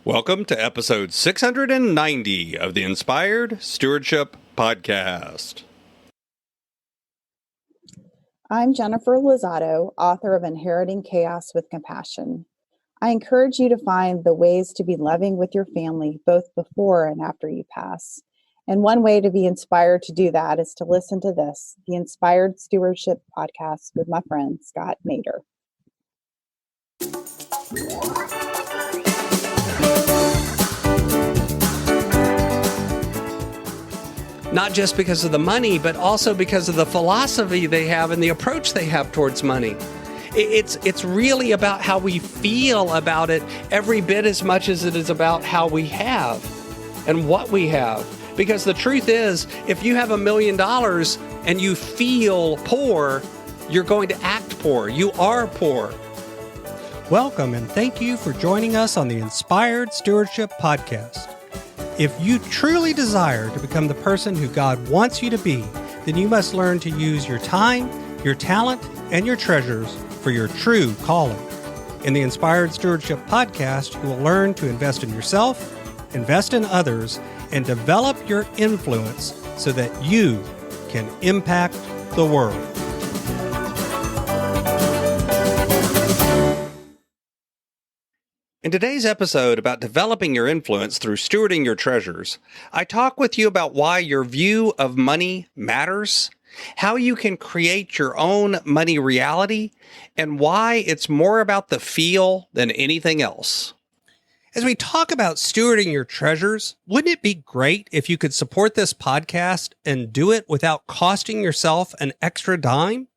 Welcome to episode 690 of the Inspired Stewardship Podcast. I'm Jennifer Lozado, author of Inheriting Chaos with Compassion. I encourage you to find the ways to be loving with your family, both before and after you pass. And one way to be inspired to do that is to listen to this, the Inspired Stewardship Podcast with my friend, Scott Mader. Not just because of the money, but also because of the philosophy they have and the approach they have towards money. It's really about how we feel about it every bit as much as it is about how we have and what we have. Because the truth is, if you have $1 million and you feel poor, you're going to act poor. You are poor. Welcome and thank you for joining us on the Inspired Stewardship Podcast. If you truly desire to become the person who God wants you to be, then you must learn to use your time, your talent, and your treasures for your true calling. In the Inspired Stewardship Podcast, you will learn to invest in yourself, invest in others, and develop your influence so that you can impact the world. In today's episode about developing your influence through stewarding your treasures, I talk with you about why your view of money matters, how you can create your own money reality, and why it's more about the feel than anything else. As we talk about stewarding your treasures, wouldn't it be great if you could support this podcast and do it without costing yourself an extra dime?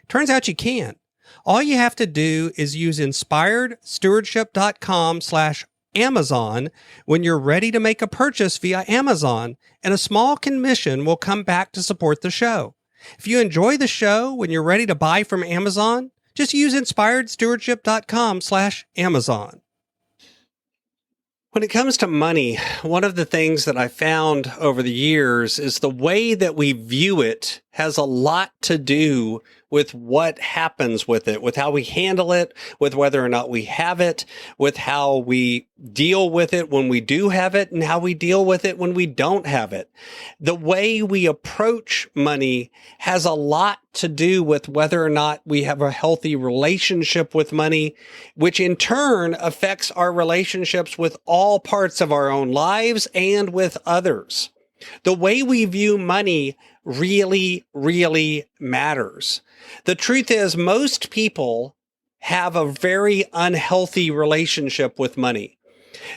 Turns out you can. All you have to do is use inspiredstewardship.com/Amazon when you're ready to make a purchase via Amazon, and a small commission will come back to support the show. If you enjoy the show when you're ready to buy from Amazon, just use inspiredstewardship.com/Amazon. When it comes to money, one of the things that I found over the years is the way that we view it has a lot to do with what happens with it, with how we handle it, with whether or not we have it, with how we deal with it when we do have it, and how we deal with it when we don't have it. The way we approach money has a lot to do with whether or not we have a healthy relationship with money, which in turn affects our relationships with all parts of our own lives and with others. The way we view money really, really matters. The truth is, most people have a very unhealthy relationship with money.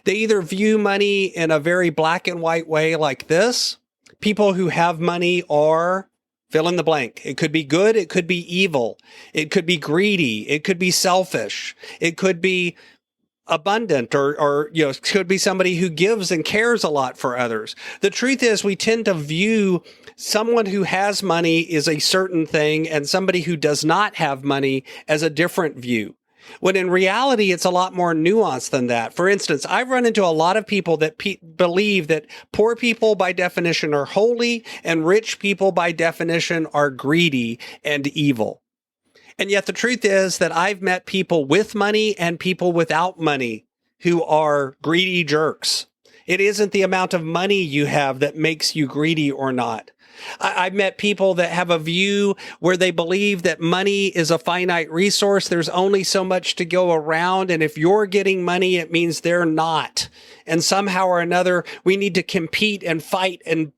They either view money in a very black and white way like this. People who have money are fill in the blank. It could be good. It could be evil. It could be greedy. It could be selfish. It could be abundant or could be somebody who gives and cares a lot for others. The truth is, we tend to view someone who has money is a certain thing and somebody who does not have money as a different view. When in reality, it's a lot more nuanced than that. For instance, I've run into a lot of people that believe that poor people by definition are holy and rich people by definition are greedy and evil. And yet the truth is that I've met people with money and people without money who are greedy jerks. It isn't the amount of money you have that makes you greedy or not. I've met people that have a view where they believe that money is a finite resource. There's only so much to go around. And if you're getting money, it means they're not. And somehow or another, we need to compete and fight and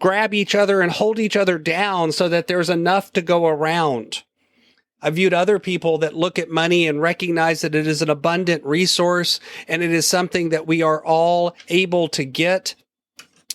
grab each other and hold each other down so that there's enough to go around. I viewed other people that look at money and recognize that it is an abundant resource and it is something that we are all able to get.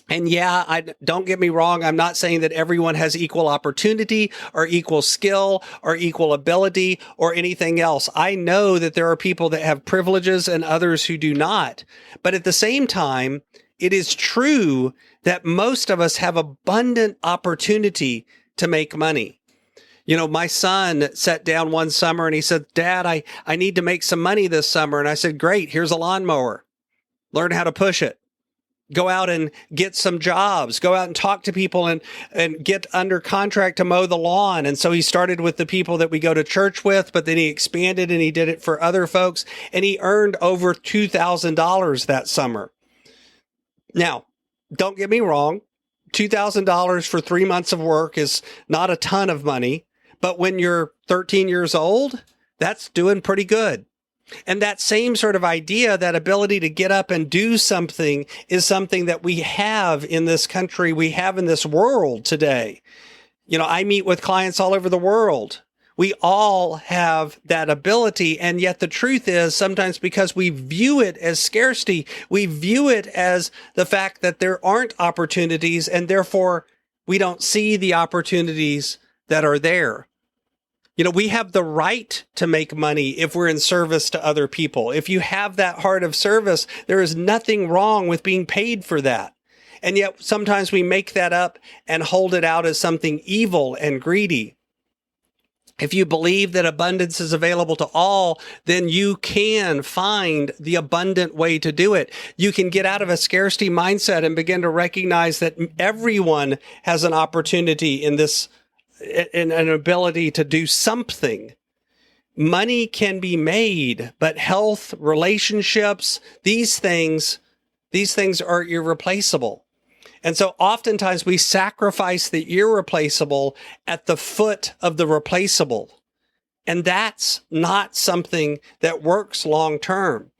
And yeah, don't get me wrong. I'm not saying that everyone has equal opportunity or equal skill or equal ability or anything else. I know that there are people that have privileges and others who do not. But at the same time, it is true that most of us have abundant opportunity to make money. You know, my son sat down one summer and he said, "Dad, I need to make some money this summer." And I said, "Great, here's a lawnmower. Learn how to push it. go out and get some jobs, go out and talk to people and get under contract to mow the lawn. And so he started with the people that we go to church with, but then he expanded and he did it for other folks. And he earned over $2,000 that summer. Now, don't get me wrong. $2,000 for 3 months of work is not a ton of money, but when you're 13 years old, that's doing pretty good. And that same sort of idea, that ability to get up and do something, is something that we have in this country, we have in this world today. You know, I meet with clients all over the world. We all have that ability. And yet the truth is, sometimes because we view it as scarcity, we view it as the fact that there aren't opportunities, and therefore we don't see the opportunities that are there. You know, we have the right to make money if we're in service to other people. If you have that heart of service, there is nothing wrong with being paid for that. And yet sometimes we make that up and hold it out as something evil and greedy. If you believe that abundance is available to all, then you can find the abundant way to do it. You can get out of a scarcity mindset and begin to recognize that everyone has an opportunity in this, in an ability to do something. Money can be made, but health, relationships, these things are irreplaceable. And so oftentimes we sacrifice the irreplaceable at the foot of the replaceable. And that's not something that works long term.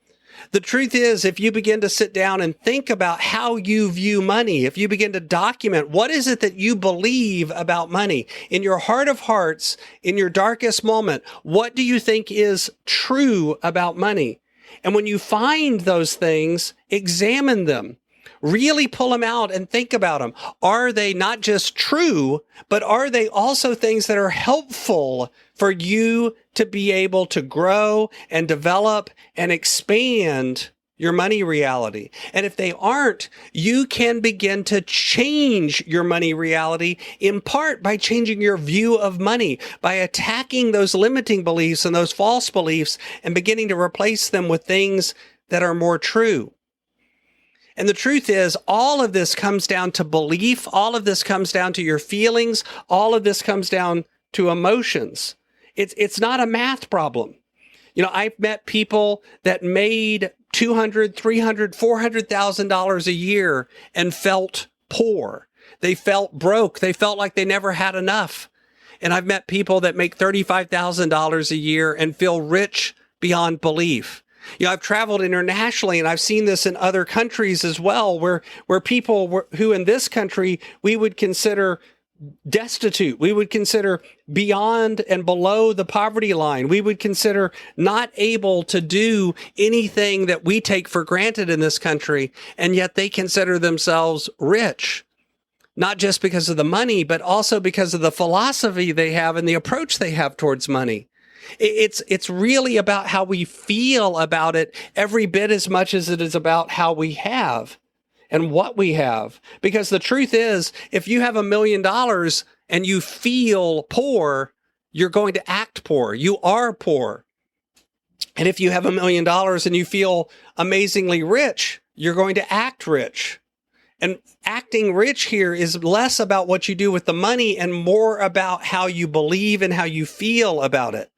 The truth is, if you begin to sit down and think about how you view money, if you begin to document what is it that you believe about money, in your heart of hearts, in your darkest moment, what do you think is true about money? And when you find those things, examine them. Really pull them out and think about them. Are they not just true, but are they also things that are helpful for you to be able to grow and develop and expand your money reality? And if they aren't, you can begin to change your money reality, in part by changing your view of money, by attacking those limiting beliefs and those false beliefs and beginning to replace them with things that are more true. And the truth is, all of this comes down to belief. All of this comes down to your feelings. All of this comes down to emotions. It's not a math problem. You know, I've met people that made $200,000, $300,000, $400,000 a year and felt poor. They felt broke. They felt like they never had enough. And I've met people that make $35,000 a year and feel rich beyond belief. You know, I've traveled internationally and I've seen this in other countries as well, where people who in this country we would consider destitute, we would consider beyond and below the poverty line, we would consider not able to do anything that we take for granted in this country, and yet they consider themselves rich. Not just because of the money, but also because of the philosophy they have and the approach they have towards money. It's really about how we feel about it every bit as much as it is about how we have and what we have. Because the truth is, if you have $1 million and you feel poor, you're going to act poor. You are poor. And if you have $1 million and you feel amazingly rich, you're going to act rich. And acting rich here is less about what you do with the money and more about how you believe and how you feel about it.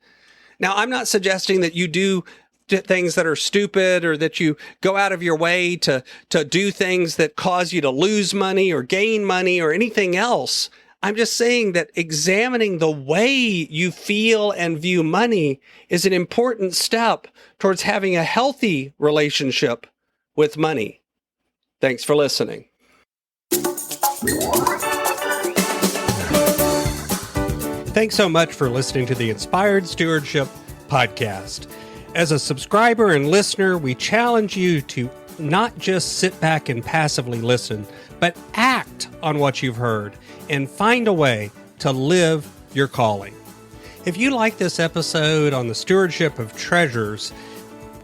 Now, I'm not suggesting that you do things that are stupid or that you go out of your way to do things that cause you to lose money or gain money or anything else. I'm just saying that examining the way you feel and view money is an important step towards having a healthy relationship with money. Thanks for listening. Thanks so much for listening to the Inspired Stewardship podcast. As a subscriber and listener, we challenge you to not just sit back and passively listen, but act on what you've heard and find a way to live your calling. If you like this episode on the stewardship of treasures,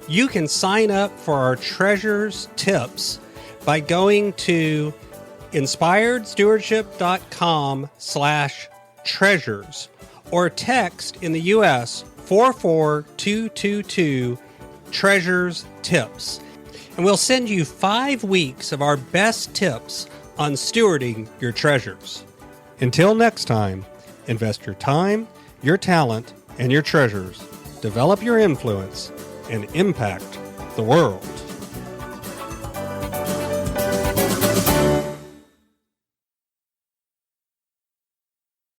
you can sign up for our treasures tips by going to inspiredstewardship.com/treasures or text in the U.S. 44222 treasures tips. and we'll send you 5 weeks of our best tips on stewarding your treasures. Until next time, invest your time, your talent, and your treasures. Develop your influence and impact the world.